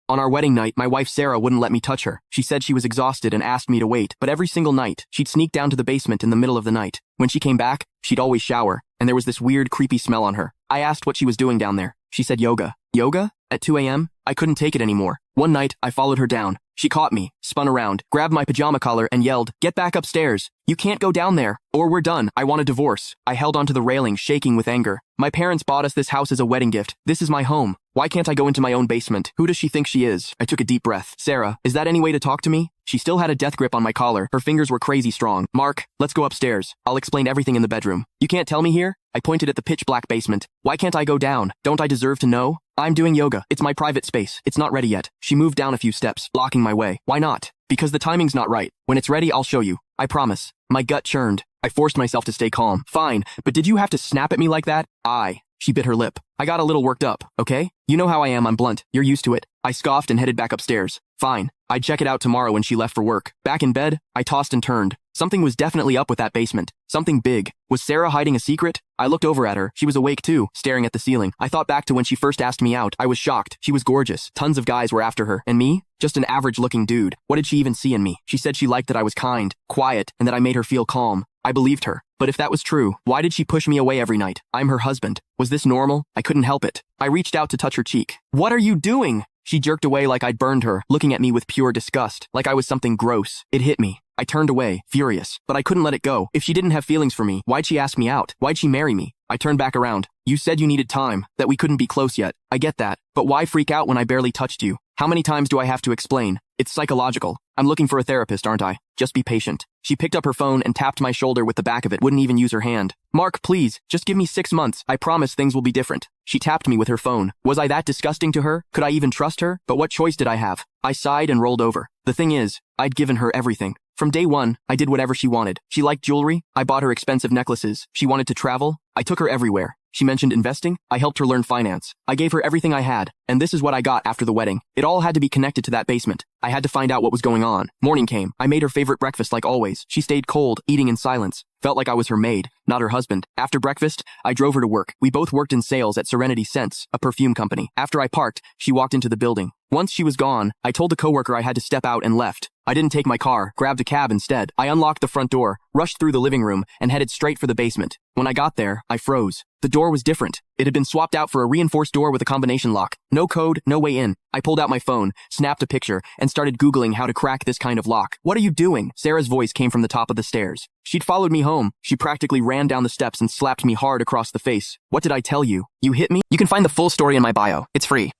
On our wedding night, my wife Sarah wouldn't let me touch her. She said she was exhausted and asked me to wait, but every single night, she'd sneak down to the basement in the middle of the night. When she came back, she'd always shower, and there was this weird, creepy smell on her. I asked what she was doing down there. She said yoga. Yoga? At 2 a.m.? I couldn't take it anymore. One night, I followed her down. She caught me, spun around, grabbed my pajama collar, and yelled, "Get back upstairs. You can't go down there, or we're done. I want a divorce." I held onto the railing, shaking with anger. My parents bought us this house as a wedding gift. This is my home. Why can't I go into my own basement? Who does she think she is? I took a deep breath. Sarah, is that any way to talk to me? She still had a death grip on my collar. Her fingers were crazy strong. Mark, let's go upstairs. I'll explain everything in the bedroom. You can't tell me here? I pointed at the pitch-black basement. Why can't I go down? Don't I deserve to know? I'm doing yoga. It's my private space. It's not ready yet. She moved down a few steps, blocking my way. Why not? Because the timing's not right. When it's ready, I'll show you. I promise. My gut churned. I forced myself to stay calm. Fine, but did you have to snap at me like that? She bit her lip. I got a little worked up, okay? You know how I am, I'm blunt. You're used to it. I scoffed and headed back upstairs. Fine. I'd check it out tomorrow when she left for work. Back in bed, I tossed and turned. Something was definitely up with that basement. Something big. Was Sarah hiding a secret? I looked over at her. She was awake too, staring at the ceiling. I thought back to when she first asked me out. I was shocked. She was gorgeous. Tons of guys were after her. And me? Just an average-looking dude. What did she even see in me? She said she liked that I was kind, quiet, and that I made her feel calm. I believed her. But if that was true, why did she push me away every night? I'm her husband. Was this normal? I couldn't help it. I reached out to touch her cheek. What are you doing? She jerked away like I'd burned her, looking at me with pure disgust, like I was something gross. It hit me. I turned away, furious, but I couldn't let it go. If she didn't have feelings for me, why'd she ask me out? Why'd she marry me? I turned back around. You said you needed time, that we couldn't be close yet. I get that, but why freak out when I barely touched you? How many times do I have to explain? It's psychological. I'm looking for a therapist, aren't I? Just be patient. She picked up her phone and tapped my shoulder with the back of it, wouldn't even use her hand. Mark, please, just give me 6 months. I promise things will be different. She tapped me with her phone. Was I that disgusting to her? Could I even trust her? But what choice did I have? I sighed and rolled over. The thing is, I'd given her everything. From day one, I did whatever she wanted. She liked jewelry. I bought her expensive necklaces. She wanted to travel. I took her everywhere. She mentioned investing. I helped her learn finance. I gave her everything I had. And this is what I got after the wedding. It all had to be connected to that basement. I had to find out what was going on. Morning came. I made her favorite breakfast like always. She stayed cold, eating in silence. Felt like I was her maid, not her husband. After breakfast, I drove her to work. We both worked in sales at Serenity Scents, a perfume company. After I parked, she walked into the building. Once she was gone, I told the coworker I had to step out and left. I didn't take my car, grabbed a cab instead. I unlocked the front door, rushed through the living room, and headed straight for the basement. When I got there, I froze. The door was different. It had been swapped out for a reinforced door with a combination lock. No code, no way in. I pulled out my phone, snapped a picture, and started Googling how to crack this kind of lock. What are you doing? Sarah's voice came from the top of the stairs. She'd followed me home. She practically ran down the steps and slapped me hard across the face. What did I tell you? You hit me? You can find the full story in my bio. It's free.